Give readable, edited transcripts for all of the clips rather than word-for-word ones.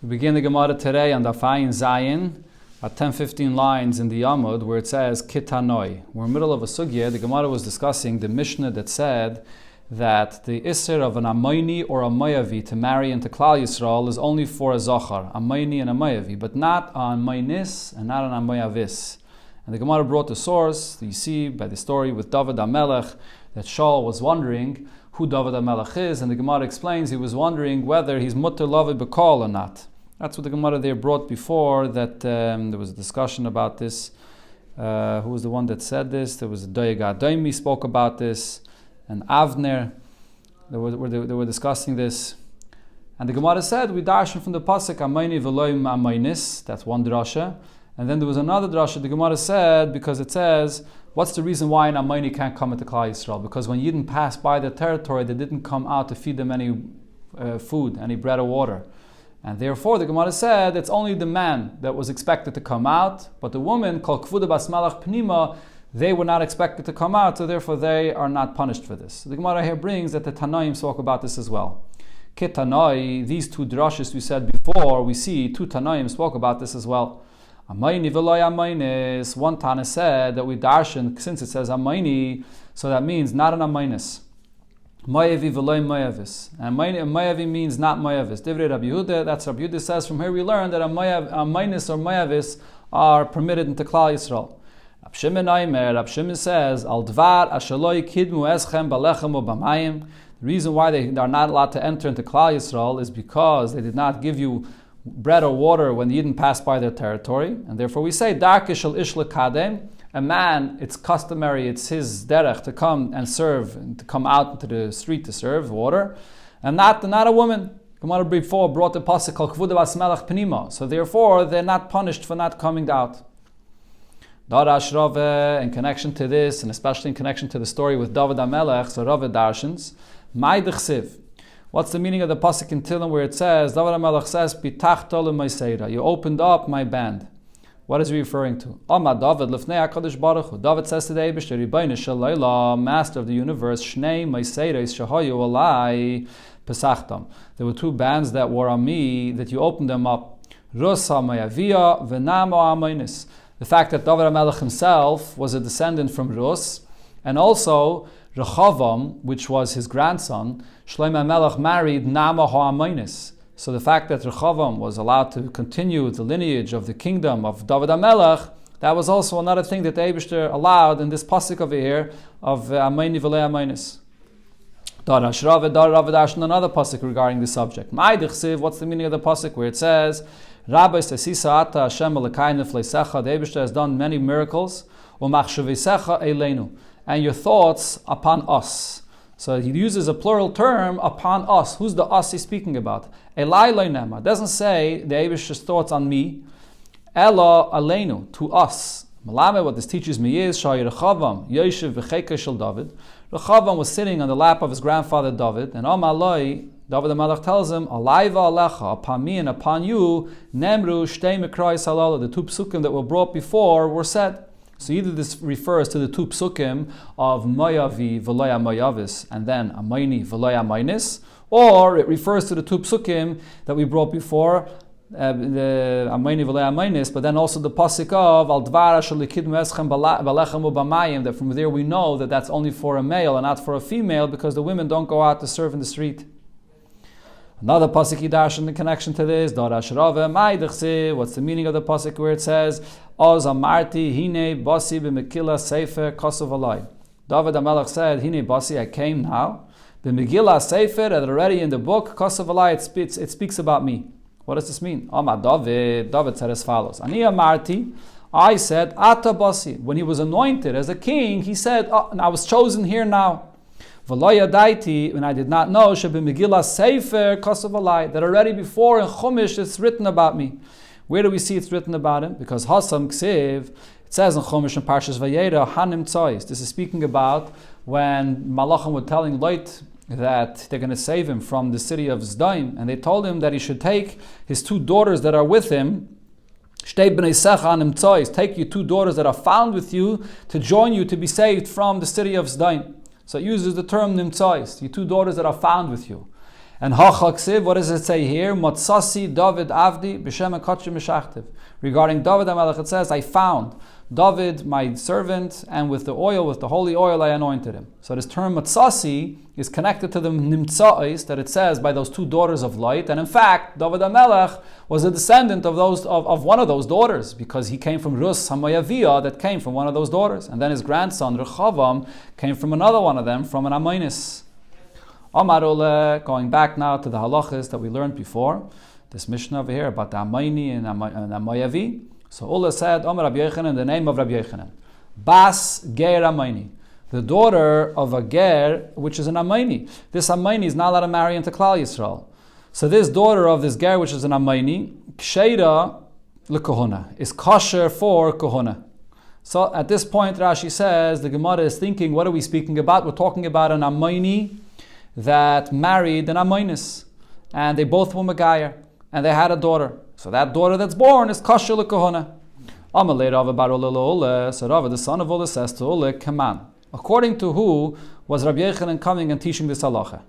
We begin the Gemara today on the Fayin Zayin, at 10-15 lines in the Yamud, where it says Kitanoi. We're in the middle of a sugya. The Gemara was discussing the Mishnah that said that the Isser of an Amayni or a Mayavi to marry into Klal Yisrael is only for a Zachar, a Amayni and a Mayavi, but not on Maynis and not on Mayavis. And the Gemara brought the source, you see by the story with David HaMelech, that Shaul was wondering who David HaMelech is, and the Gemara explains he was wondering whether he's Mutter Lavi B'Kol or not. That's what the Gemara there brought before, that there was a discussion about this. Who was the one that said this? There was Doyega Daimi spoke about this, and Avner, they were discussing this. And the Gemara said, we darshan from the Pasuk, Amayni v'loim amaynis, that's one drasha. And then there was another drasha, the Gemara said, because it says, what's the reason why an Amayni can't come into Klal Yisrael? Because when Yidden passed by their territory, they didn't come out to feed them any food, any bread or water. And therefore, the Gemara said, it's only the man that was expected to come out, but the woman, called Kvuda Bas Malach Pnima, they were not expected to come out, so therefore they are not punished for this. So the Gemara here brings that the Tanaim spoke about this as well. Ketanai, these two drashas we said before, we see two Tanaim spoke about this as well. Amayni v'loy amaynis. One Tana said that we darshan, since it says amayni, so that means not an amaynis. Mayavi v'loy mayavis. And mayavi means not mayavis. Divrei Rabbi Yehuda, that's Rabbi Yehuda says, from here we learn that amaynis or mayavis are permitted into Klal Yisrael. Rab Shimon says, Al dvar ashaloi kidmu eschem balechem u b'mayim. The reason why they are not allowed to enter into Klal Yisrael is because they did not give you bread or water when the Yidden passed by their territory. And therefore we say, Darke shel ish lekadem. A man, it's customary, it's his derech to come and serve, and to come out into the street to serve water, and not a woman. Gemara before brought the pasuk called Kvuda Bas Melech Pnima, so therefore they're not punished for not coming out. Darash Rave, in connection to this, and especially in connection to the story with David HaMelech, so Rave darshans, Mai Dechsiv. What's the meaning of the pasuk in Tehillim where it says, David HaMelech says, Pitachto l'mayseira, you opened up my band. What is he referring to? David says to the Eibishter, Ribono shel olam, Master of the universe, Shnei Maiseires shahayu alai pesachtam. There were two bands that were on me, that you opened them up. Rus hamayavia v'namo amaynis. The fact that David HaMelech himself was a descendant from Rus, and also Rechavam, which was his grandson, Shlomo HaMelech married Nama ha'amaynis. So the fact that Rechavam was allowed to continue the lineage of the kingdom of David HaMelech, that was also another thing that the Eibishter allowed in this pasuk over here of Amayni v'lei Amaynis. Darash Rave Darshan, another pasuk regarding this subject. Mai Dechsiv, what's the meaning of the pasuk where it says, Rabbi Sesisa Ata Hashem Elokaynu Fleisecha, the Eibishter has done many miracles, U'machshavisecha Eleinu, and your thoughts upon us. So he uses a plural term, upon us. Who's the us he's speaking about? Elai loinema. It doesn't say the Eibishter's thoughts on me. Ela aleinu, to us. Malame, what this teaches me is, Shai Rechavam, Yoshev v'cheka shel David. Rechavam was sitting on the lap of his grandfather David, and Amaloi, David HaMelech tells him, Alaiva alecha, upon me and upon you, Nemru shtei mikrais halala, the two psukim that were brought before were said. So either this refers to the two psukim of Mayavi v'loya mayavis and then Amayni v'loya amaynis, or it refers to the two psukim that we brought before, the Amayni v'loya amaynis, but then also the pasuk of Al dvara shalikid me'eschem balechem u'bamayim, that from there we know that that's only for a male and not for a female, because the women don't go out to serve in the street. Another pasuk hidash in connection to this, Darash Rave, Mai Dechsiv, what's the meaning of the pasuk where it says, Oz amarti hine basi b'mekila sefer kosov alai. David HaMelech said, Hine basi, I came now. B'megillah sefer, that already in the book, kosov alai, it speaks about me. What does this mean? David said as follows, Ani amarti, I said, Ata basi. When he was anointed as a king, he said, and I was chosen here now. And I did not know that already before in Chumash it's written about me. Where do we see it's written about him? Because Hasam Ksiv, it says in Chumash and Parshas Vayera, Hanim Tzois. This is speaking about when Malachim were telling Lot that they're going to save him from the city of Zdaim, and they told him that he should take his two daughters that are with him. Take your two daughters that are found with you to join you to be saved from the city of Zdaim. So it uses the term nimtzais, your two daughters that are found with you. And Hachaksiv, what does it say here? Matsasi David Avdi B'Shem HaKotshim Meshachtiv. Regarding David HaMelech, it says, I found David, my servant, and with the oil, with the holy oil, I anointed him. So this term Matsasi is connected to the Nimtza'is that it says by those two daughters of light. And in fact, David HaMelech was a descendant of one of those daughters, because he came from Rus Hamayaviyah, that came from one of those daughters. And then his grandson, Rechavam, came from another one of them, from an Amonis. Amar Ule, going back now to the halachas that we learned before, this Mishnah over here about the Amayni and Amayavi. So Ule said, Amar Rabbi Yochanan, the name of Rabbi Yochanan, Bas Ger Amayni, the daughter of a Ger, which is an Amayni. This Amayni is not allowed to marry into Klal Yisrael. So this daughter of this Ger, which is an Amayni, Ksheira L'Kohuna, is kosher for Kohuna. So at this point, Rashi says, the Gemara is thinking, what are we speaking about? We're talking about an Amayni that married an Amonis, and they both were Megayer, and they had a daughter. So that daughter that's born is kosher l'kohona. Amalei Rava bar Ule, so Rava, the son of Ule, says to Ule, Kaman. According to who was Rabbi Yochanan coming and teaching this halacha?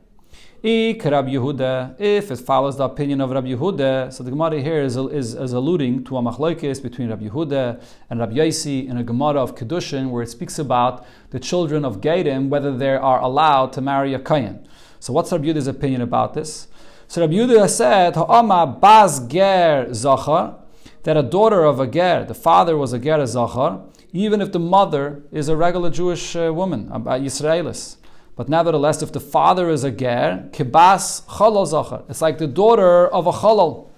Ik Rabbi Yehuda, if it follows the opinion of Rabbi Yehuda, so the Gemara here is alluding to a machlokes between Rabbi Yehuda and Rabbi Yosi in a Gemara of Kedushin, where it speaks about the children of Gedim, whether they are allowed to marry a Kayan. So what's Rabbi Yehuda's opinion about this? So Rabbi Yehuda said, Ha'ama bas ger zachar, that a daughter of a ger, the father was a ger zachar, even if the mother is a regular Jewish woman, a Yisraelis. But nevertheless, if the father is a ger, kibas chalal zachar, it's like the daughter of a chalal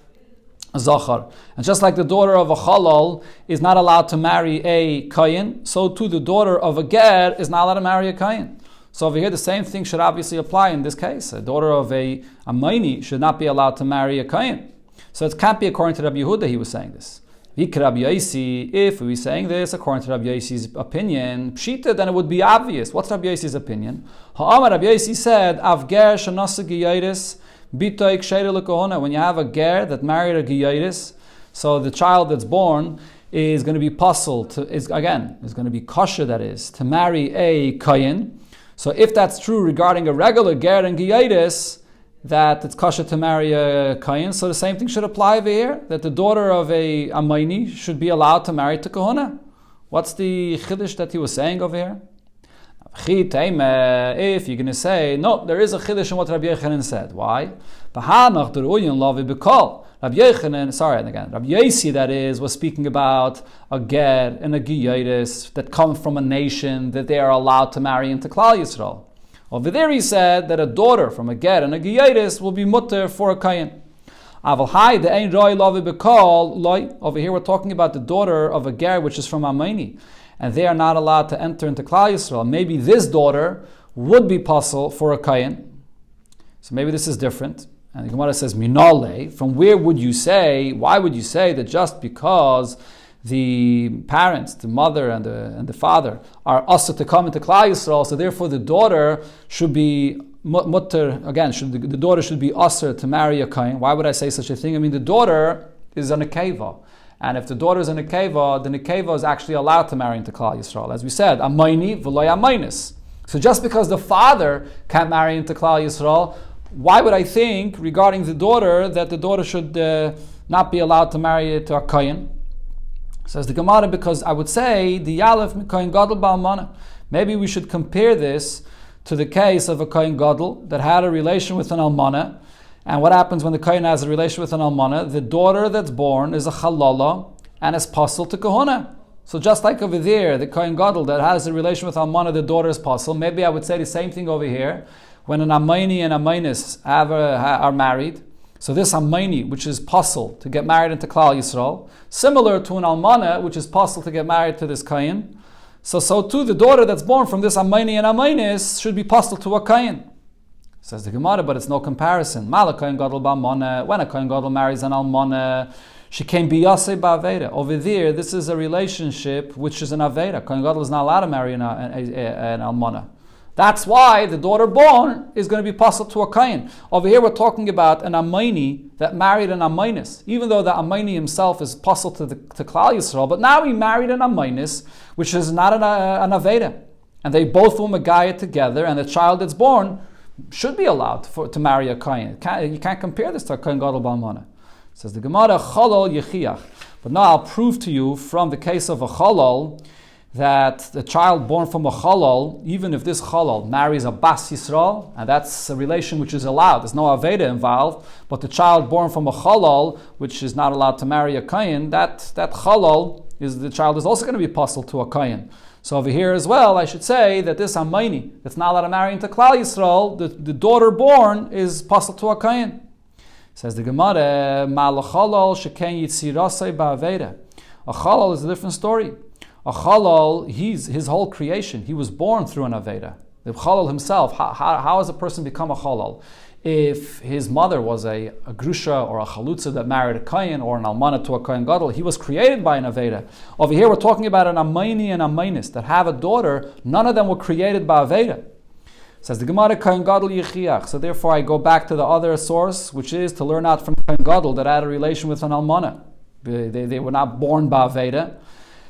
zachar. And just like the daughter of a chalal is not allowed to marry a kayin, so too the daughter of a ger is not allowed to marry a kayin. So over here, the same thing should obviously apply in this case. A daughter of a Amayni should not be allowed to marry a kayin. So it can't be according to Rabbi Yehuda he was saying this. If we were saying this according to Rabbi Yosi's opinion, pshita, then it would be obvious. What's Rabbi Yosi's opinion? Ha'amar Rabbi Yosi said, Avger shanasa giyaris bitoik sheira l'kohona. When you have a ger that married a giyaris, so the child that's born is going to be puzzled, is going to be kosher, that is, to marry a kayin. So if that's true regarding a regular ger and giyaris, that it's kosher to marry a kayin, so the same thing should apply over here, that the daughter of a Amayni should be allowed to marry to Kohuna. What's the chiddush that he was saying over here? If you're going to say, no, there is a chiddush in what Rabbi Yochanan said. Why? Rabbi Yosi, that is, was speaking about a ger and a giyaris that come from a nation that they are allowed to marry into Klal Yisrael. Over there he said that a daughter from a ger and a giyaris will be mutter for a kayin. Over here we're talking about the daughter of a ger which is from Amayni, and they are not allowed to enter into Klal Yisrael. Maybe this daughter would be puzzle for a kayin. So maybe this is different. And the Gemara says, Minale, from where would you say, why would you say that just because the parents, the mother and the father, are usher to come into Klal Yisrael, so therefore the daughter should be mutter, again, the daughter should be usher to marry a kain? Why would I say such a thing? I mean, the daughter is an nekeva. And if the daughter is a nekeva, the nekeva is actually allowed to marry into Klal Yisrael. As we said, amayni v'loy amaynis. So just because the father can't marry into Klal Yisrael, why would I think regarding the daughter that the daughter should not be allowed to marry to a kain? Says the Gemara, because I would say the Yalef Kohen Gadol Ba'almana. Maybe we should compare this to the case of a Kohen Gadol that had a relation with an Almana. And what happens when the Kohen has a relation with an Almana? The daughter that's born is a Chalala and is puzzled to Kohuna. So just like over there, the Kohen Gadol that has a relation with Almana, the daughter is puzzled. Maybe I would say the same thing over here. When an Amayni and Amaynis are married, so this Amayni, which is puzzled to get married into Klal Yisrael, similar to an Almana, which is puzzled to get married to this Kayin, so too the daughter that's born from this Amayni and Amaynis should be puzzled to a Kayin. Says the Gemara, but it's no comparison. Mala Kohen Gadol Ba'almana, when a Kohen Gadol marries an Almana, she came biyasei ba'aveda. Over there, this is a relationship which is an aveda. Kohen Gadol is not allowed to marry an Almana. That's why the daughter born is going to be puzzled to a kain. Over here we're talking about an Amayni that married an Amaynis. Even though the Amayni himself is puzzled to Klal Yisrael, but now he married an Amaynis, which is not an Aveda. And they both will Megaya together, and the child that's born should be allowed to marry a Kohen. You can't compare this to a Kohen Gadol Balmana. Says the Gemara, Cholol Yechiach. But now I'll prove to you from the case of a Cholol that the child born from a Cholol, even if this Cholol marries a Bas Yisrael, and that's a relation which is allowed, there's no Aveda involved, but the child born from a Cholol, which is not allowed to marry a Kohen, that Cholol, the child is also going to be puzzle to a Kohen. So over here as well, I should say that this Amayni, that's not allowed to marry into Klal Yisrael, the daughter born is puzzle to a Kohen. Says the Gemara, Mal Cholol sheken yitzirasei ba'aveda. A Cholol is a different story. A Cholol, his whole creation, he was born through an Aveda. The Cholol himself, how has a person become a Cholol? If his mother was a Grusha or a Chalutza that married a Kohen or an Almana to a Kohen Gadol, he was created by an Aveda. Over here we're talking about an Amayni and Amaynis that have a daughter, none of them were created by Aveda. Says the Gemara, Kohen Gadol Yechiach. So therefore I go back to the other source, which is to learn out from Kohen Gadol that had a relation with an Almana. They were not born by Aveda.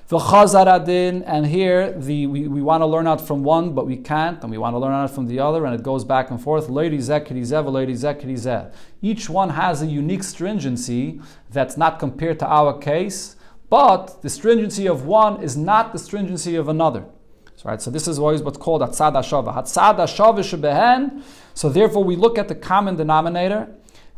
And here we want to learn out from one, but we can't, and we want to learn out from the other, and it goes back and forth. Each one has a unique stringency that's not compared to our case, but the stringency of one is not the stringency of another. So this is always what's called Hatzad HaShava. Hatzad HaShava shebehen. So therefore we look at the common denominator,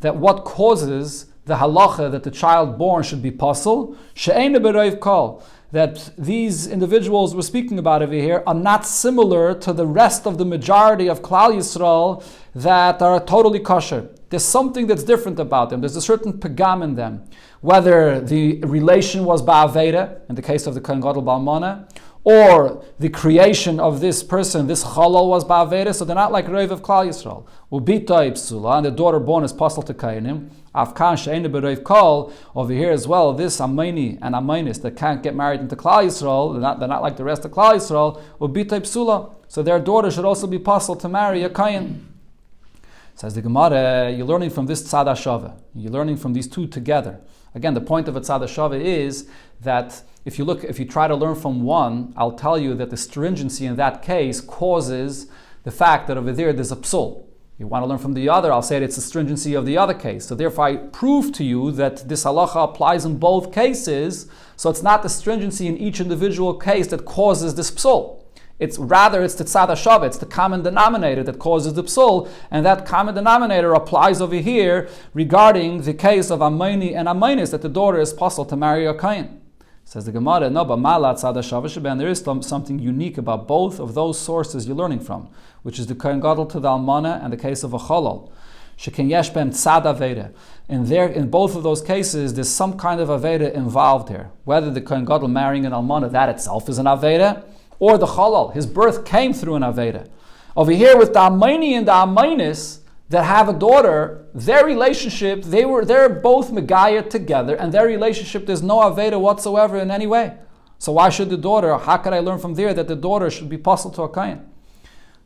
that what causes the halacha that the child born should be pasul, she'eina b'roiv kol, that these individuals we're speaking about over here are not similar to the rest of the majority of Klal Yisrael that are totally kosher. There's something that's different about them. There's a certain pagam in them. Whether the relation was ba'aveda, in the case of the Kohen Gadol Balmana, or the creation of this person, this Cholol was ba'aveda, so they're not like Reiv of Klal Yisrael. Ubita Ipsula, and the daughter born is pasul to Kainim. Afkan she'einu b'reiv kol, over here as well, this Amayni and Amaynis that can't get married into Klal Yisrael, they're not like the rest of Klal Yisrael, Ubita Ipsula, so their daughter should also be pasul to marry a Kayin. Says the Gemara, you're learning from this Tzad HaShava. You're learning from these two together. Again, the point of a Tzad HaShava is that if you try to learn from one, I'll tell you that the stringency in that case causes the fact that over there's a psul. You want to learn from the other, I'll say it's the stringency of the other case. So therefore I prove to you that this halacha applies in both cases, so it's not the stringency in each individual case that causes this psul. It's the tzad hashava, it's the common denominator that causes the psul, and that common denominator applies over here regarding the case of Amayni and Amaynis, that the daughter is pasul to marry a Kayin. Says the Gemara, no, but malat tzad hashava sheben, there is something unique about both of those sources you're learning from, which is the Kohen Gadol to the Almana and the case of a Cholol. Sheken yesh bem tzad aveda. In both of those cases, there's some kind of aveda involved here. Whether the Kohen Gadol marrying an Almana, that itself is an aveda, or the Cholol, his birth came through an Aveda. Over here with the Amayni and the Amaynis that have a daughter, their relationship, they're both Megaya together, and their relationship, there's no Aveda whatsoever in any way. So why should the daughter, how could I learn from there that the daughter should be pasul to a Kayin?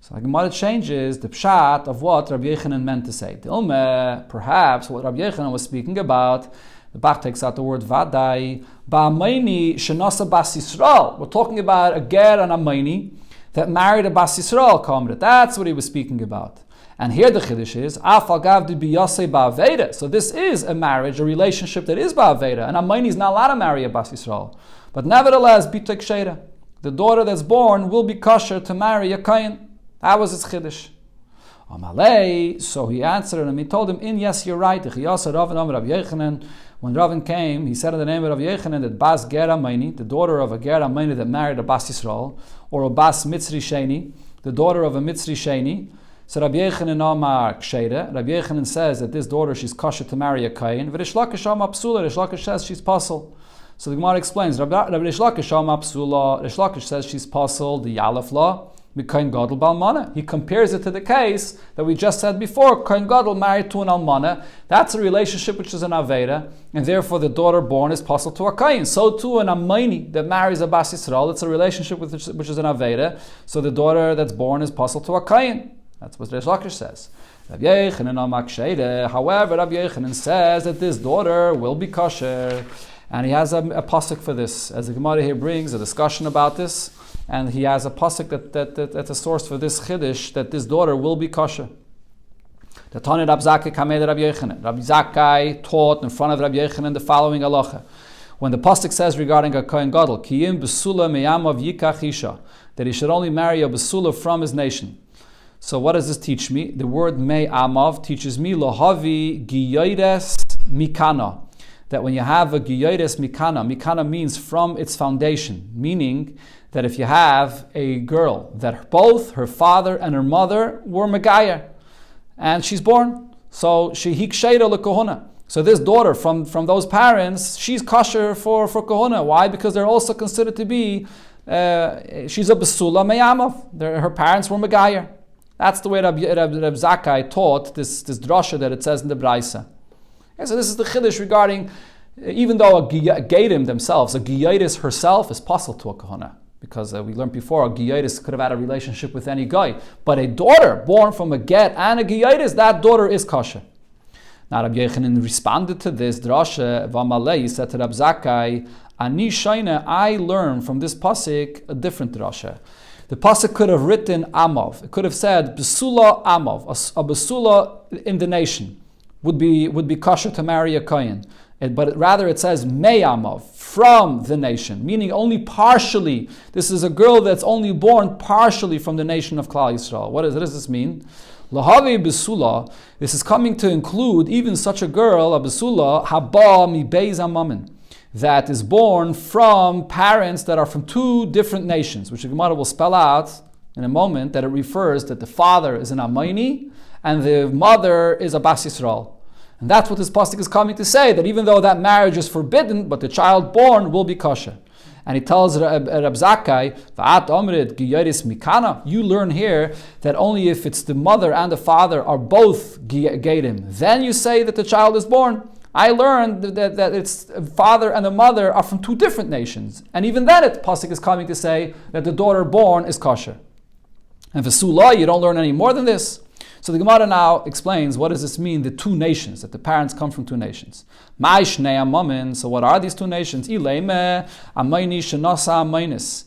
So the Gemara changes the pshat of what Rabbi Yechanan meant to say. Perhaps what Rabbi Yechanan was speaking about, the Bach takes out the word vadai. Ba'amayni shenasa bas Yisrael. We're talking about a ger and Amayni that married a bas Yisrael comrade. That's what he was speaking about. And here the chiddush is afal gav de biyasei ba'aveda. So this is a marriage, a relationship that is ba'aveda. And Amayni is not allowed to marry a bas Yisrael. But nevertheless, bitek sheira, the daughter that's born will be kosher to marry a Kayin. That was his chiddush. So he answered and he told him, yes, you're right. When Ravin came, he said in the name of Rav Yechanan that Bas Ger Amayni, the daughter of a Ger Amayni that married a Bas Yisrael, or a Bas Mitzri Sheni, the daughter of a Mitzri Sheni. So Rav Yechanan Amar Ksheira. Rav Yechanan says that this daughter, she's kosher to marry a Kayin. V'Rish Lakish Amar Psula. Rish Lakish says she's pasul. So the Gemara explains, Rav Rish Lakish Amar Psula. Rish Lakish says she's pasul, the Yalef law. Kohen Gadol Balmana. He compares it to the case that we just said before. Kohen Gadol married to an Almana. That's a relationship which is an Aveda, and therefore the daughter born is pasul to a Kayin. So too an Amayni that marries a Bas Yisrael, it's a relationship which is an Aveda, so the daughter that's born is pasul to a Kayin. That's what Reish Lakish says. Rabbi Yechanan Amar Ksheira. However, Rabbi Yechanan says that this daughter will be kosher, and he has a pasuk for this. As the Gemara here brings a discussion about this, and he has a pasuk that's a source for this chiddush, that this daughter will be kosher. The Tanya Rab Zakkai Kamei Rab Yochanan. Rabbi Zakkai taught in front of Rabbi Yochanan the following halacha. When the pasuk says regarding a kohen gadol, Kiyim besula meyamav yikach isha, that he should only marry a besula from his nation. So what does this teach me? The word meyamav teaches me lohavi giyodes mikana. That when you have a giyodes mikana means from its foundation, meaning that if you have a girl that both her father and her mother were megayer, and she's born, so she hiksheira lekohuna. So this daughter from those parents, she's kosher for kohuna. Why? Because they're also considered to be, she's a besula meyamav. Her parents were megayer. That's the way Rab Zakkai taught this drasha that it says in the Braisa. Okay, so this is the chiddush regarding, even though a geidim themselves, a giyaitis herself is possible to a kohuna. Because we learned before, a giyaitis could have had a relationship with any guy. But a daughter born from a get and a giyaitis, that daughter is kosher. Now Rabbi Yochanan responded to this drasha, Vamalei, he said to Rab Zakkai, Ani Shaina, I learned from this pasuk a different drasha. The pasuk could have written Amav. It could have said Besula Amav, a Besula in the nation would be kosher to marry a kohen. But rather it says Meyamav, from the nation, meaning only partially. This is a girl that's only born partially from the nation of Klal Yisrael. What does this mean? Lahavi besula, this is coming to include even such a girl, a besula, haba mi beis amamin, that is born from parents that are from two different nations, which the Gemara will spell out in a moment, that it refers that the father is an Amayni and the mother is a Bas Yisrael. And that's what this pasuk is coming to say, that even though that marriage is forbidden, but the child born will be kosher. And he tells Rab Zakkai, V'at omrit giyaris mikana. You learn here that only if it's the mother and the father are both geidim, then you say that the child is born. I learned that it's father and the mother are from two different nations. And even then, the pasuk is coming to say that the daughter born is kosher. And v'sula, you don't learn any more than this. So the Gemara now explains, what does this mean, the two nations, that the parents come from two nations. Ma'ai shnei amamin, so what are these two nations? Ileime amayni shenasa amaynis.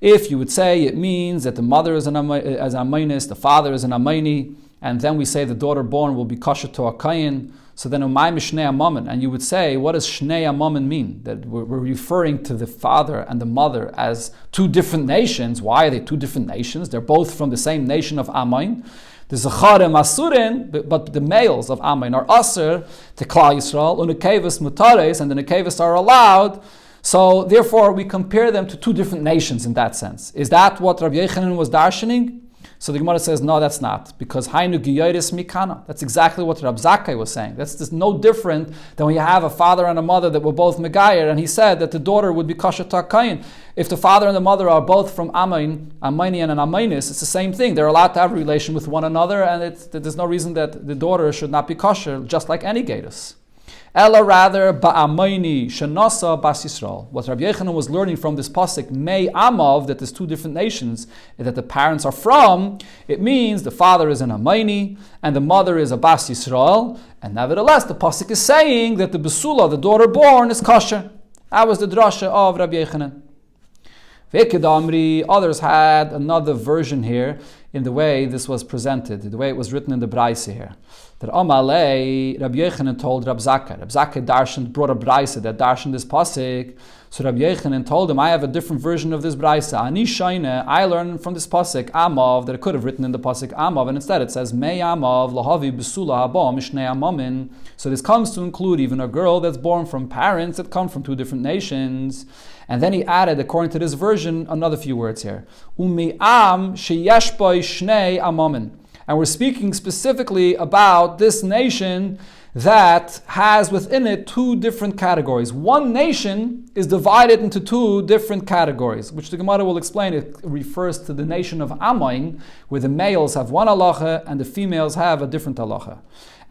If you would say it means that the mother is an amaynis, the father is an amayni, and then we say the daughter born will be kosher to a kohen, so then umay mishnei amamin, and you would say, what does shnei amamin mean? That we're referring to the father and the mother as two different nations. Why are they two different nations? They're both from the same nation of Amain. The Zacharim Asurin, but the males of Amain are Asur to Klal Yisrael, Unekevas Mutares, and the Nekevas are allowed. So therefore we compare them to two different nations in that sense. Is that what Rabbi Yochanan was darshaning? So the Gemara says, no, that's not, because Hainu Giyoris Mikana. That's exactly what Rab Zakkai was saying. That's just no different than when you have a father and a mother that were both Megayer, and he said that the daughter would be Kasha Takayin. If the father and the mother are both from Amain, Amaini and an Amainis, it's the same thing. They're allowed to have a relation with one another, and there's no reason that the daughter should not be kosher, just like any Gatus. Ella rather, ba'amayni shenasa bas Yisrael. What Rabbi Yochanan was learning from this pasuk, Mei Amav, that there's two different nations that the parents are from, it means the father is an Amayni and the mother is a Bas Yisrael, and nevertheless the pasuk is saying that the Besula, the daughter born, is kosher. That was the drasha of Rabbi Yochanan. V'eked others had another version here in the way this was presented, the way it was written in the Braisa here. That Amalei, Rabbi Yochanan told Rab Zakkai. Rab Zakkai brought a Braisa that darshan this pasuk. So Rabbi Yochanan told him, I have a different version of this Braisa. Ani Shaina, I learned from this pasuk Amav, that it could have written in the pasuk Amav, and instead it says Mei Amav lahavi besula haba mishnei amamin. So this comes to include even a girl that's born from parents that come from two different nations. And then he added, according to this version, another few words here. Umi'am sheyesh boi shnei amamin. And we're speaking specifically about this nation that has within it two different categories. One nation is divided into two different categories, which the Gemara will explain. It refers to the nation of Amain, where the males have one halacha and the females have a different halacha.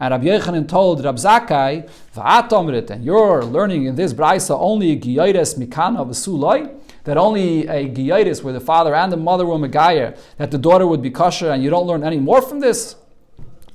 And Rabbi Yochanan told Rab Zakkai, V'at omrit, and you're learning in this Braisa only Giyaires Mikana V'sulai, that only a Giyaires, where the father and the mother were Megayer, that the daughter would be kosher, and you don't learn any more from this?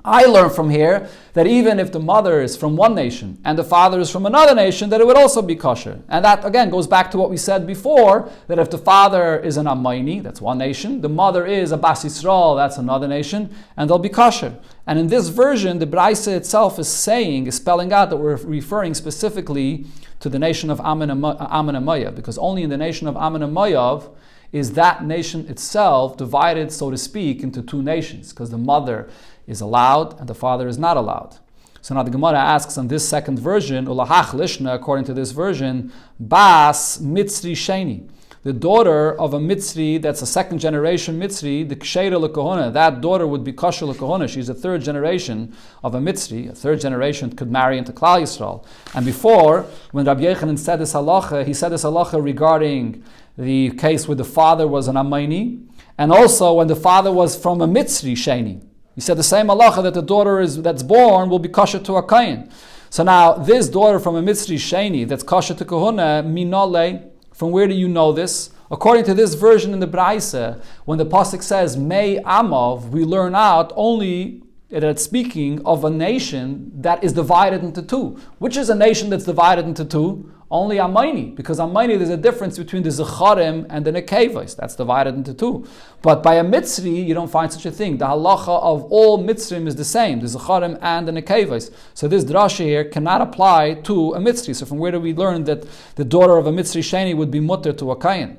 I learn from here that even if the mother is from one nation and the father is from another nation, that it would also be kosher. And that again goes back to what we said before, that if the father is an Amayni, that's one nation, the mother is a Bas Yisrael, that's another nation, and they'll be kosher. And in this version, the Braisa itself is spelling out that we're referring specifically to the nation of Ammon and Moav, because only in the nation of Ammon and Moav is that nation itself divided, so to speak, into two nations, because the mother is allowed and the father is not allowed. So now the Gemara asks on this second version, Ulahach Lishna, according to this version, Bas Mitzri Sheni, the daughter of a Mitzri that's a second generation Mitzri, the Ksheira L'Kohona, that daughter would be Kosher L'Kohona. She's a third generation of a Mitzri. A third generation could marry into Klal Yisrael. And before, when Rabbi Yechanan said this halacha, he said this halacha regarding the case where the father was an Amayni, and also when the father was from a Mitzri Sheni. He said the same halacha that the daughter that's born will be kosher to a kain. So now this daughter from a Mitzri Sheni that's kosher to kahuna minole. From where do you know this? According to this version in the Braisa, when the pasuk says Mei Amav, we learn out only that it's speaking of a nation that is divided into two. Which is a nation that's divided into two? Only Amayni, because Amayni there's a difference between the Zecharim and the Nekevos. That's divided into two. But by a Mitzri, you don't find such a thing. The halacha of all Mitzrim is the same, the Zecharim and the Nekevos. So this drasha here cannot apply to a Mitzri. So from where do we learn that the daughter of a Mitzri Sheni would be mutter to a Kayin?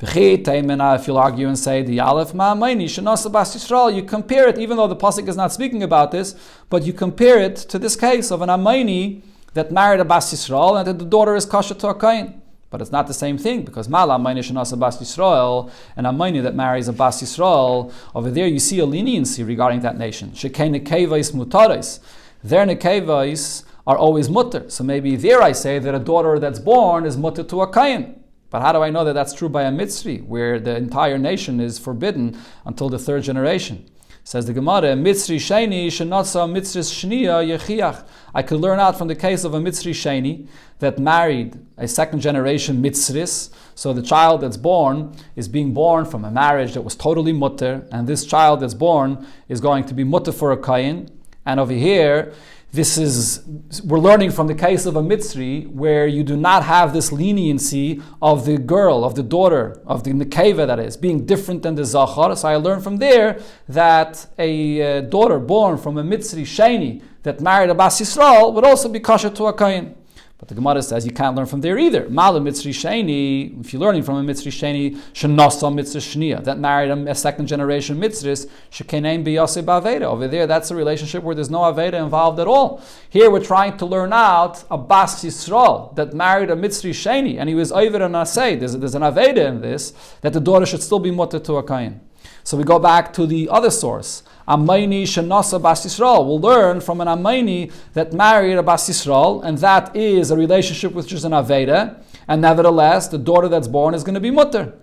If you'll argue and say the Aleph Ma'amayni Shenasa Bas Yisrael, you compare it, even though the pasuk is not speaking about this, but you compare it to this case of an Amayni that married a Bas Yisrael and that the daughter is kosher to a Kain. But it's not the same thing, because Mala Amayni Shenasa Bas Yisrael and Amayni that marries a Bas Yisrael, over there you see a leniency regarding that nation. Shekei Nekevais Mutarais. Their Nekevais are always mutter. So maybe there I say that a daughter that's born is mutter to a Kain. But how do I know that that's true by a Mitzri, where the entire nation is forbidden until the third generation? Says the Gemara, Mitzri Sheni Shenatza Mitzris Shniya Yechiach. I could learn out from the case of a Mitzri Sheni that married a second generation Mitzris. So the child that's born is being born from a marriage that was totally mutter, and this child that's born is going to be mutter for a Kayin. And over here, we're learning from the case of a Mitzri where you do not have this leniency of the girl, of the daughter, of the Nekeva that is, being different than the Zachar. So I learned from there that a daughter born from a Mitzri Sheni that married a Bas Yisrael would also be kosher to a Kayin. But the Gemara says you can't learn from there either. Mala Mitzri Sheni, if you're learning from a Mitzri Sheni, Shenasa Mitzri Shniya, that married a second generation Mitzris, Shekenein Biyase Baveda. Over there, that's a relationship where there's no Aveda involved at all. Here we're trying to learn out a Bas Yisrael that married a Mitzri Sheni, and he was Oived and Asay. There's an Aveda in this, that the daughter should still be mutter to a Kain. So we go back to the other source. Amayni Shenasa Bas Yisrael. We'll learn from an Amayni that married a Bas Yisrael, and that is a relationship which is an Aveda, and nevertheless, the daughter that's born is going to be mutter.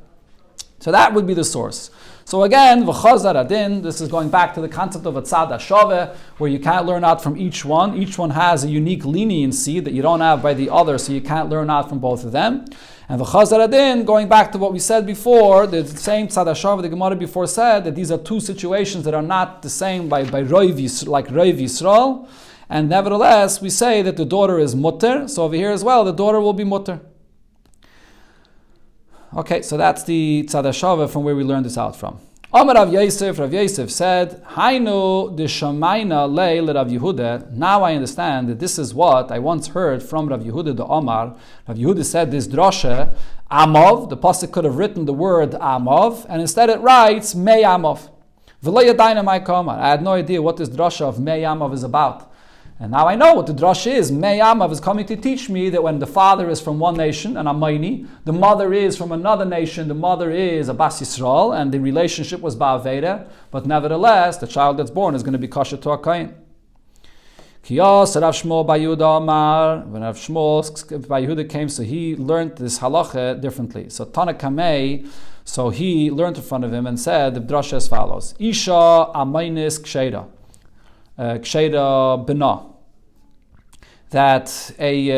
So that would be the source. So again, V'chazar Adin, this is going back to the concept of a Tzad HaShaveh, where you can't learn out from each one. Each one has a unique leniency that you don't have by the other, so you can't learn out from both of them. And V'chazar Adin, going back to what we said before, the same Tzad HaShaveh, the Gemara before said that these are two situations that are not the same by Roiv Yisrael, and nevertheless, we say that the daughter is mutter, so over here as well, the daughter will be mutter. Okay, so that's the Tzad HaShaveh from where we learned this out from. Amar Rav Yosef said, Hainu de Shamaina lei le Rav Yehuda. Now I understand that this is what I once heard from Rav Yehuda the Omar. Rav Yehuda said this drasha, Amav, the pasuk could have written the word Amav, and instead it writes Mei Amav. V'lo yadayna mai kamar. I had no idea what this drasha of Mei Amav is about. And now I know what the drush is. Mei Amav is coming to teach me that when the father is from one nation, an Amayni, the mother is from another nation, the mother is a Bas Yisrael, and the relationship was Ba'aveda, but nevertheless, the child that's born is going to be kosher to a Kain. Kiyas Rav Shmuel Bar Yehuda Amar, when Rav Shmuel Bar Yehuda came, so he learned this halacha differently. So Tana Kamei, so he learned in front of him and said the drush as follows: Isha Amaynis Ksheida. Ksheida Bina, that a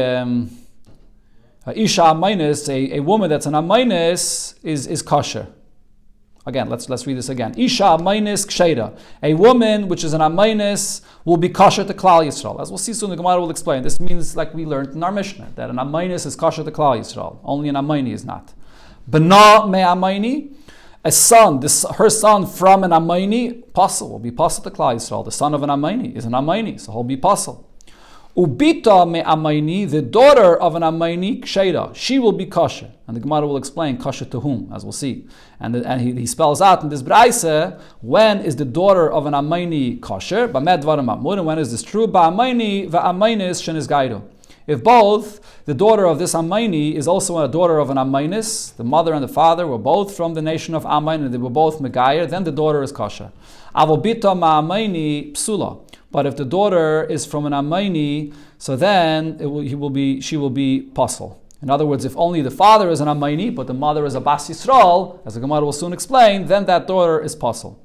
Isha Amaynis, a woman that's an Amaynis, is kosher. Again, let's read this again. Isha Amaynis Ksheira. A woman which is an Amaynis will be kosher to Klal Yisrael. As we'll see soon, the Gemara will explain. This means, like we learned in our Mishnah, that an Amaynis is kosher to Klal Yisrael. Only an Amayni is not. Bana me Amayni. A son, her son from an Amayni, Pasal, will be Pasal to Klal Yisrael. The son of an Amayni is an Amayni, so he'll be Pasal. Ubita me Amayni, the daughter of an Amayni, Ksheira, she will be kosher. And the Gemara will explain kosher to whom, as we'll see. And he spells out in this Braise, when is the daughter of an Amayni kosher? Bamed dvarim amur, and when is this true? Ba'amayni va'amaynis shenis gaido. If both the daughter of this Amayni is also a daughter of an Amaynis, the mother and the father were both from the nation of Amayn, and they were both Megayer, then the daughter is kosher. Avobita ma'amayni psula. But if the daughter is from an Amayni, so then she will be Pasal. In other words, if only the father is an Amayni, but the mother is a Bas Yisrael, as the Gemara will soon explain, then that daughter is Pasal.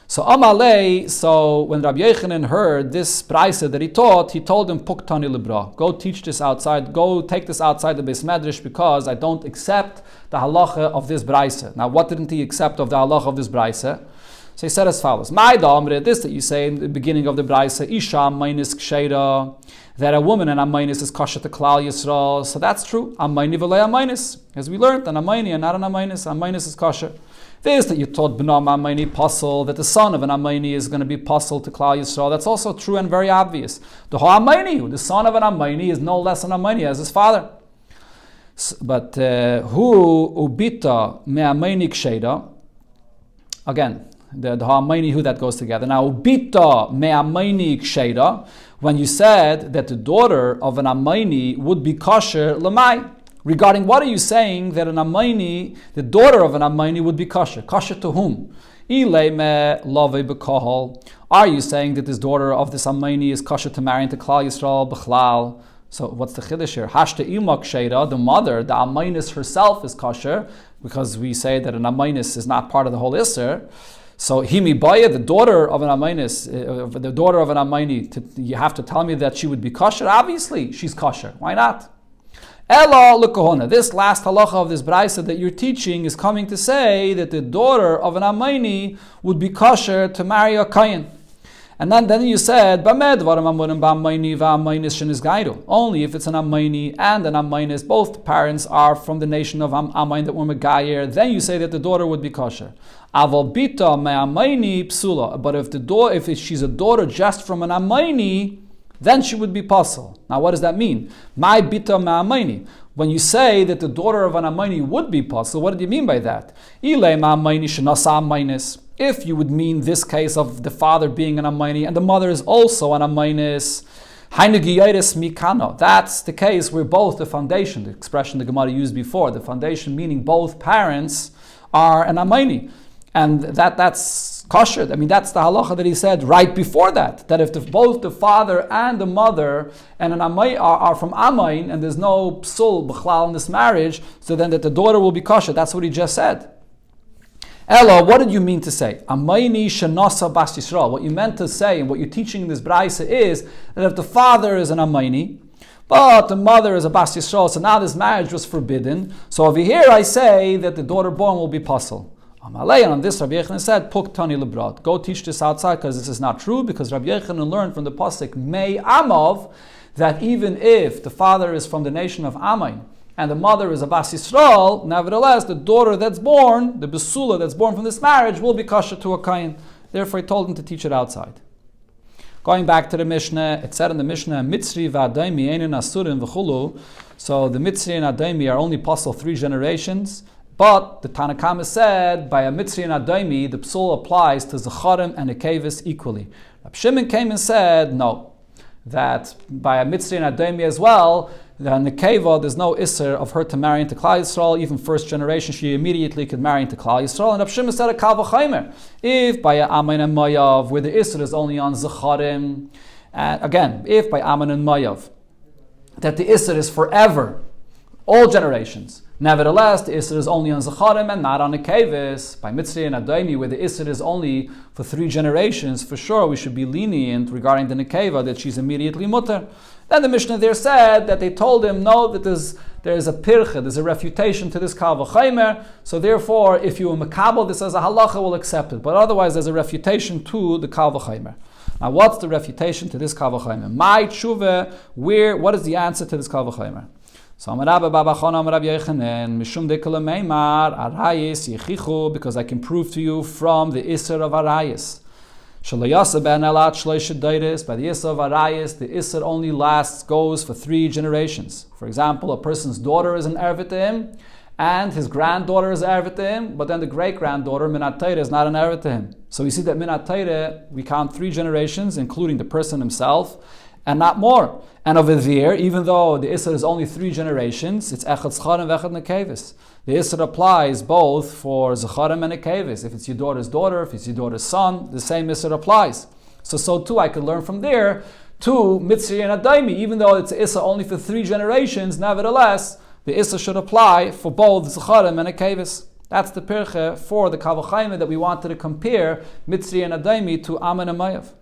So Amalei, so when Rabbi Yochanan heard this Braisa that he taught, he told him, Puktani Libra, go teach this outside, go take this outside the Beis Medrash, because I don't accept the halacha of this Braisa. Now, what didn't he accept of the halacha of this Braisa? So he said as follows: My damre, this that you say in the beginning of the Braisa, Isha Amaynis Ksheira, that a woman and Amaynis is kosher to Klal Yisrael. So that's true. Amayni v'lei Amaynis, as we learned, an Amayni and not an Amaynis. Amaynis is kosher. This that you taught B'nam Amayni Pasal, that the son of an Amayni is going to be Pasal to Klal Yisrael. That's also true and very obvious. The Amayni, the son of an Amayni, is no less an Amayni as his father. But who ubita me Amayni Ksheira? Again, the Ha'amayni, who that goes together. Now, Ubita me'amayni ksheira, when you said that the daughter of an Amayni would be kosher, lamai. Regarding what are you saying that an Amayni, the daughter of an Amayni, would be kosher? Kosher to whom? Are you saying that this daughter of this Amayni is kosher to marry into Klal Yisrael, B'chlal? So what's the chiddush here? Hashta ima ksheira, the mother, the Amaynis herself is kosher, because we say that an Amaynis is not part of the whole Isser. So Himi Baya, the daughter of an Amaynis, the daughter of an Amayni, you have to tell me that she would be kosher? Obviously, she's kosher. Why not? Ela l'kohona. This last halacha of this Braisa that you're teaching is coming to say that the daughter of an Amayni would be kosher to marry a Kayin. And then you said, only if it's an Amayni and an Amaynis, both parents are from the nation of Amayn that were Megayer, then you say that the daughter would be kosher. Avalbita me'amayni psula. But if she's a daughter just from an Amayni, then she would be pasal. Now what does that mean? My bita me'amayni. When you say that the daughter of an Amayni would be pasal, what do you mean by that? Ilay me'amayni shenasa amaynis. If you would mean this case of the father being an Amayni and the mother is also an Amaynis, that's the case where both the foundation, the expression the Gemara used before, the foundation meaning both parents are an Amayni. And that's kosher. I mean, that's the halacha that he said right before that if both the father and the mother and an Amay are from Amayn and there's no psul b'chlal in this marriage, so then that the daughter will be kosher. That's what he just said. Ella, what did you mean to say? Amayni shenasa bas Yisrael. What you meant to say and what you're teaching in this Braisa is that if the father is an Amayni, but the mother is a Bas Yisrael, so now this marriage was forbidden. So over here I say that the daughter born will be pasal. Amalei, and on this Rabbi Yochanan said, Puk tani lebrat. Go teach this outside because this is not true, because Rabbi Yochanan learned from the pasuk Mei Amav that even if the father is from the nation of Amayn and the mother is a Bas Yisrael, nevertheless, the daughter that's born, the Besula that's born from this marriage, will be kosher to a Kayin. Therefore, he told him to teach it outside. Going back to the Mishnah, it said in the Mishnah, Mitzri v'adaimi einin asurim v'chulu. So the Mitzri and Adaimi are only possible 3 generations, but the Tanakama said, by a Mitzri and Adaimi, the psul applies to Zecharim and Nekevis equally. Rab Shimon came and said, no, that by a Mitzri and Adaimi as well, the Nekeva, there's no Isser of her to marry into Klal Yisrael. Even first generation, she immediately could marry into Klal Yisrael. And Rab Shimon said a Kal V'chaimer. If by Amen and Mayav, where the Isser is only on Zecharim, again, if by Amen and Mayav, that the Isser is forever, all generations. Nevertheless, the Isser is only on Zecharim and not on Nekevis. By Mitzri and Adaimi, where the Isser is only for 3 generations, for sure we should be lenient regarding the Nekeva, that she's immediately mutter. Then the Mishnah there said that they told him, no, that there is a pirche, there's a refutation to this kal v'chaimer. So therefore, if you are makabel this as a halacha, will accept it. But otherwise, there's a refutation to the kal v'chaimer. Now, what's the refutation to this kal v'chaimer? My tshuva, what is the answer to this kal v'chaimer? So Amar Rabba Baba Chana Amar Rabbi Yochanan Mishum Dekala Meimar Arayis Yechichu, because I can prove to you from the Isser of Arayis. Shalayasa Ben Elat Shleisha Dairis, by the Isser of Arayis, the Isser only goes for 3 generations. For example, a person's daughter is an ervet to him, and his granddaughter is an ervet to him, but then the great-granddaughter, Minat Torah, is not an ervet to him. So we see that Minat Torah, we count 3 generations, including the person himself, and not more. And over there, even though the Isser is only 3 generations, it's Echad Zcharim V'Echad Nekevis. The Isser applies both for Zcharim and Nekevis. If it's your daughter's daughter, if it's your daughter's son, the same Isser applies. So too, I could learn from there to Mitzri and Adaimi. Even though it's Isser only for 3 generations, nevertheless, the Isser should apply for both Zcharim and Nekevis. That's the Pirche for the Kal V'Chaimer that we wanted to compare Mitzri and Adaimi to Ammon and Moav.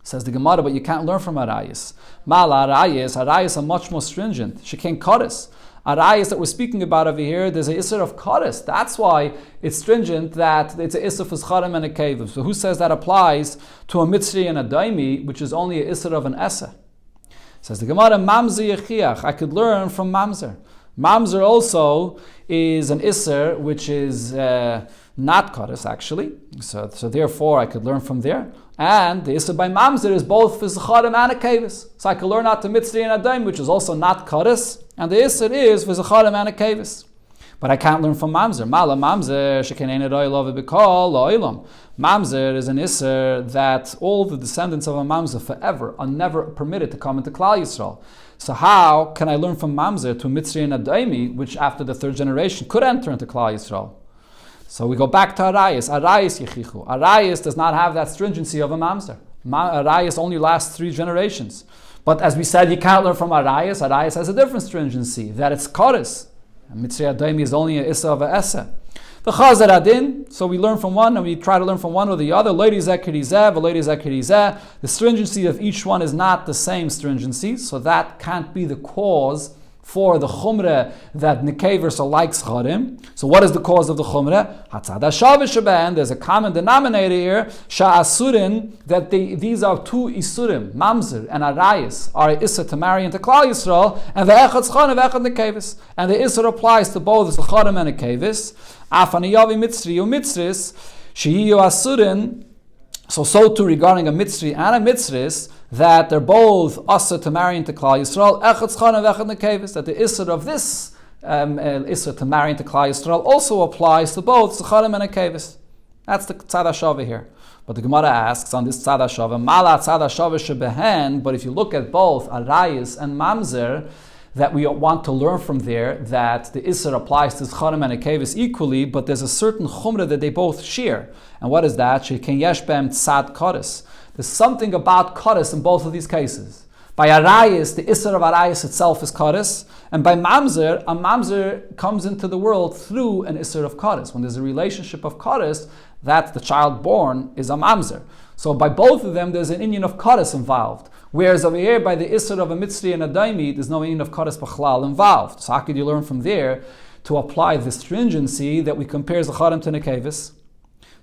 Says the Gemara, but you can't learn from Arayis. Mala Arayis are much more stringent. Shekain Kodesh. Arayis that we're speaking about over here, there's an Isser of Kodesh. That's why it's stringent, that it's an Isser for Zcharim and a Kevim. So who says that applies to a Mitzri and a Daimi, which is only an Isser of an Essa? Says the Gemara, Mamzer Yechiach. I could learn from Mamzer. Mamzer also is an Isser which is not Kodesh, actually. So therefore I could learn from there. And the Isser by Mamzer is both for Zecharim and a Kevis. So I can learn out to Mitzri and Adaim, which is also not Kodesh, and the Isser is for Zecharim and a Kevis. But I can't learn from Mamzer. Mala Mamzer, Shekenein Roi Love B'Kol Lo'ilam. Mamzer is an Isser that all the descendants of a Mamzer forever are never permitted to come into Klal Yisrael. So how can I learn from Mamzer to Mitzri and Adaimi, which after the 3rd generation could enter into Klal Yisrael? So we go back to Arayis. Arayis Yechichu. Arayis does not have that stringency of a Mamzer. Arayis only lasts 3 generations. But as we said, you can't learn from Arayis. Arayis has a different stringency, that it's Kodesh. Mitzri Adaimi is only an Issa of a Essa. The Chazar Adin, so we learn from one and we try to learn from one or the other. Lady Zekirizeh, Lady Zekirizeh. The stringency of each one is not the same stringency, so that can't be the cause for the chumrah that nekevers are like zcharim. So what is the cause of the chumrah? Hatzad hashavah sheben. There's a common denominator here. Sha'asurin, that these are 2 isurim, mamzer and arayis, are issa to marry into Klal Yisrael, and the echad zcharim, echad nekevers, and the issa applies to both zcharim and nekevers. Afaniyavi mitzri u mitzris shehiyu asurin. So too regarding a mitzri and a mitzris, that they're both asa to marry into Klal Yisrael, echad zcharim v'echad nekevis, that the isser of this isser to marry into Klal Yisrael also applies to both zcharim and nekevis. That's the tzad hashava here. But the Gemara asks on this tzad hashava, mala tzad hashava shebehen, but if you look at both arayis and mamzer, that we want to learn from there, that the Isser applies to Zcharim and Nekevis equally, but there's a certain Chumrah that they both share. And what is that? Sheken yesh b'hem tzad Kodesh. There's something about Kodesh in both of these cases. By Arayis, the Isser of Arayis itself is Kodesh, and by Mamzer, a Mamzer comes into the world through an Isser of Kodesh. When there's a relationship of Kodesh, that the child born is a Mamzer. So by both of them, there's an inyan of Kodesh involved. Whereas over here, by the Isser of a Mitzri and a Daimi, there's no inyan of Kodesh B'chlal involved. So how could you learn from there to apply the stringency that we compare Zecharim to Nekevis?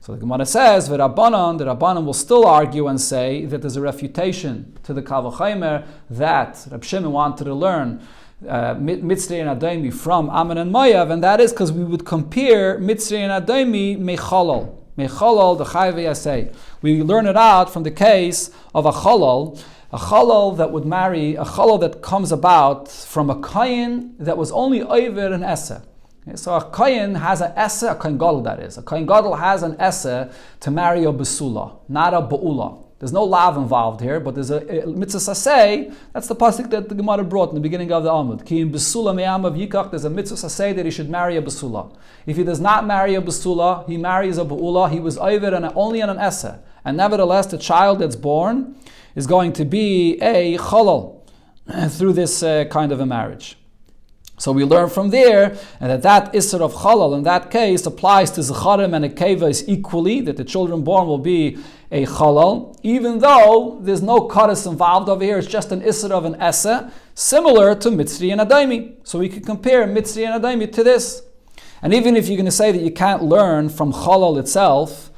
So the Gemara says, the Rabbanan will still argue and say that there's a refutation to the Kal V'Chaimer that Reb Shimon wanted to learn Mitzri and Adaimi from Ammon and Moav, and that is because we would compare Mitzri and Adaimi mechalal. Mechalal, the Chai V'Yaseh. We learn it out from the case of a chalal that would marry, a chalal that comes about from a kohen that was only over an essa. Okay, so a kohen has an essa, a kohen gadol that is. A kohen gadol has an essa to marry a besula, not a ba'ula. There's no lav involved here, but there's a mitzvah saseh. That's the pasuk that the Gemara brought in the beginning of the Amud. Ki im besula me'am of yikach. There's a mitzvah saseh that he should marry a besula. If he does not marry a besula, he marries a ba'ula. He was over and only on an essa, and nevertheless, the child that's born is going to be a chalal through this kind of a marriage. So we learn from there and that Isser of Chalal in that case applies to Zecharim and Nekevos equally, that the children born will be a Chalal, even though there's no Kodesh involved over here, it's just an Isser of an Essa. similar to Mitzri and Adaimi. So we could compare Mitzri and Adaimi to this. And even if you're going to say that you can't learn from Chalal itself,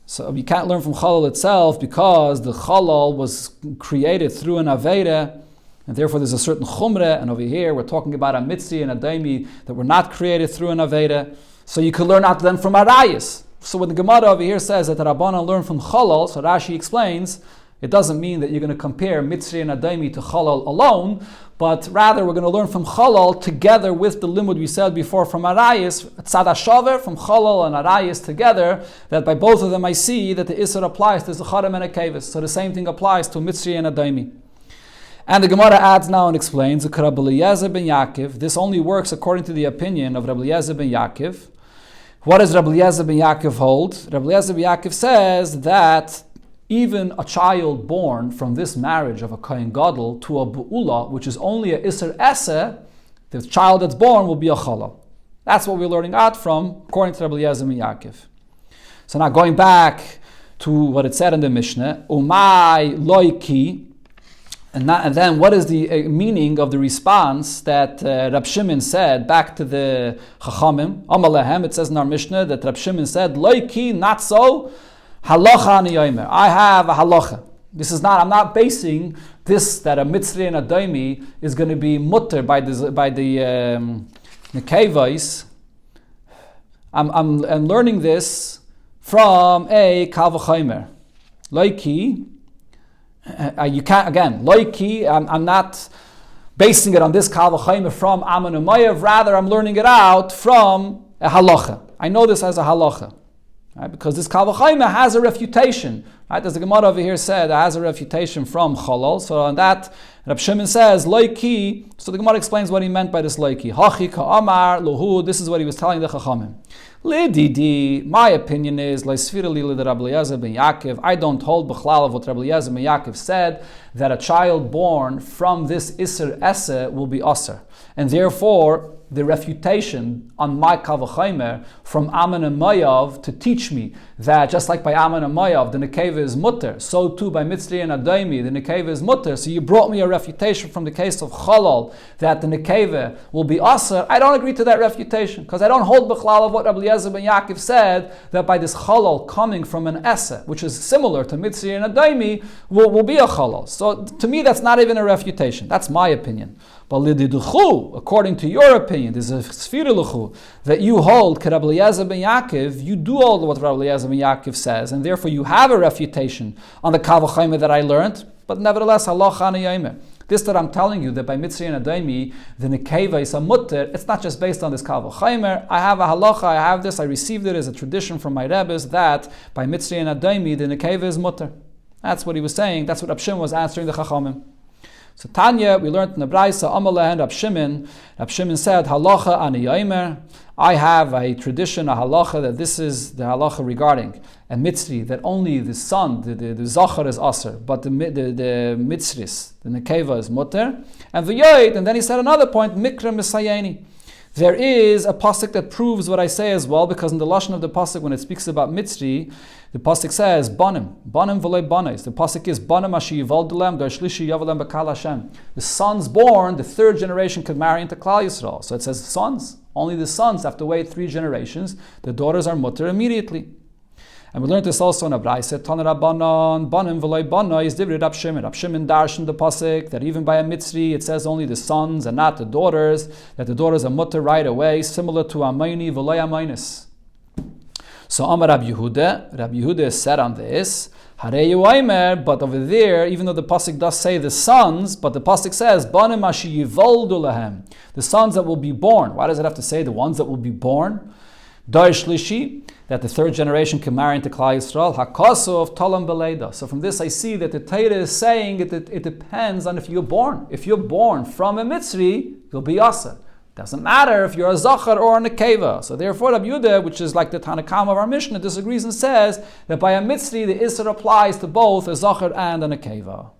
so you can't learn from Chalal itself because the Chalal was created through an Aveda, and therefore there's a certain Chumrah, and over here we're talking about a Mitzri and a Daimi that were not created through an Aveda. So you could learn out then from Arayis. So when the Gemara over here says that the Rabbanan learn from Chalal, so Rashi explains, it doesn't mean that you're going to compare Mitzri and Adaimi to Chalal alone, but rather we're going to learn from Chalal together with the limud we said before from Arayis, Tzad HaShaver, from Chalal and Arayis together, that by both of them I see that the Isser applies to Zecharim and a Kevis. So the same thing applies to Mitzri and Adaimi. And the Gemara adds now and explains, Rabbi Eliezer ben Yaakov, this only works according to the opinion of Rabbi Eliezer ben Yaakov. What does Rabbi Eliezer ben Yaakov hold? Rabbi Eliezer ben Yaakov says that even a child born from this marriage of a Kohen Gadol to a Bu'ula, which is only a Isser Eseh, the child that's born will be a Chalal. That's what we're learning out from, according to Rabbi Eliezer ben Yaakov. So now going back to what it said in the Mishnah, Umay Loiki, and then what is the meaning of the response that Rab Shimon said back to the Chachamim? Amalehem, it says in our Mishnah that Rab Shimon said, Loiki, not so, halacha ani yomer. I have a halacha. This is not, I'm not basing this that a Mitzri and a Daimi is going to be mutter by the Nekevais. I'm learning this from a Kal V'chomer. Loiki, you can't, again, Loiki, I'm not basing it on this Kal V'chomer from Aman Umayev, rather I'm learning it out from a halacha. I know this as a halacha. Right, because this Kal V'chomer has a refutation. Right, as the Gemara over here said, it has a refutation from Chalal. So on that, Rab Shimon says, Loiki. So the Gemara explains what he meant by this Loiki. Hachi ka'amar luhu. This is what he was telling the Chachamim. Lididi, my opinion is, Leisfirali Rabbi Eliezer ben Yaakov. I don't hold b'chlal of what Rabbi Eliezer ben Yaakov said, that a child born from this Isser Eseh will be Aser. And therefore, the refutation on my Kal V'chomer from Aman and Mayav to teach me that just like by Aman and Mayav the Nekeva is mutter, so too by Mitzri and Adaimi the Nekeva is mutter. So you brought me a refutation from the case of Chalal that the Nekeva will be Aser. I don't agree to that refutation because I don't hold b'chlal of what Rabbi Eliezer ben Yaakov said that by this Chalal coming from an Eseh, which is similar to Mitzri and Adaimi, will be a Chalal. So to me that's not even a refutation. That's my opinion. But lididuchu, according to your opinion, there's a sfiriluchu that you hold, Rabbi Eliezer ben Yaakov, you do hold what Rabbi Eliezer ben Yaakov says, and therefore you have a refutation on the Kal V'chomer that I learned. But nevertheless, halacha ani yomer. This that I'm telling you that by Mitzri and Adaimi the Nekeva is a mutter. It's not just based on this Kal V'chomer. I have a halacha. I have this. I received it as a tradition from my Rebbes that by Mitzri and Adaimi the Nekeva is mutter. That's what he was saying. That's what Rab Shimon was answering the Chachamim. So Tanya, we learned in the Braisa, Amaleh and Rab Shimon said, halacha ani yomer. I have a tradition, a halacha, that this is the halacha regarding a mitzri, that only the son, the zachar is aser, but the mitzris, the nekeva is mutter. And v'yoyt, and then he said another point, mikra misayeni. There is a pasuk that proves what I say as well, because in the lashon of the pasuk, when it speaks about mitzri, the pasuk says banim v'lei banis. The pasuk is banim ashi yivaldulem darshlishi yavalem b'kal Hashem. The sons born, the third generation could marry into Klal Yisrael. So it says sons. Only the sons have to wait 3 generations. The daughters are mutter immediately. And we learned this also in a Braisa, Tana Rabbanon, Banim v'loi Bana is Divrei Rab Shimon. Rab Shimon darshan the pasuk that even by a mitzri it says only the sons and not the daughters, that the daughters are mutter right away, similar to Amayni v'loi Amaynis. So Amar Rab Yehuda said on this, Hareyu Aimer, but over there, even though the pasuk does say the sons, but the pasuk says Banim ashi yivoldu lahem, the sons that will be born. Why does it have to say the ones that will be born? Dar shlishi, that the third generation can marry into Klal Yisrael. Hakaso of Talam Beleda. So from this I see that the Torah is saying it depends on if you're born. If you're born from a mitzri, you'll be Aser. Doesn't matter if you're a Zachar or a Nekeva. So therefore Rabbi Yehuda, which is like the Tanakam of our Mishnah, disagrees and says that by a mitzri the Isser applies to both a Zachar and a Nekeva.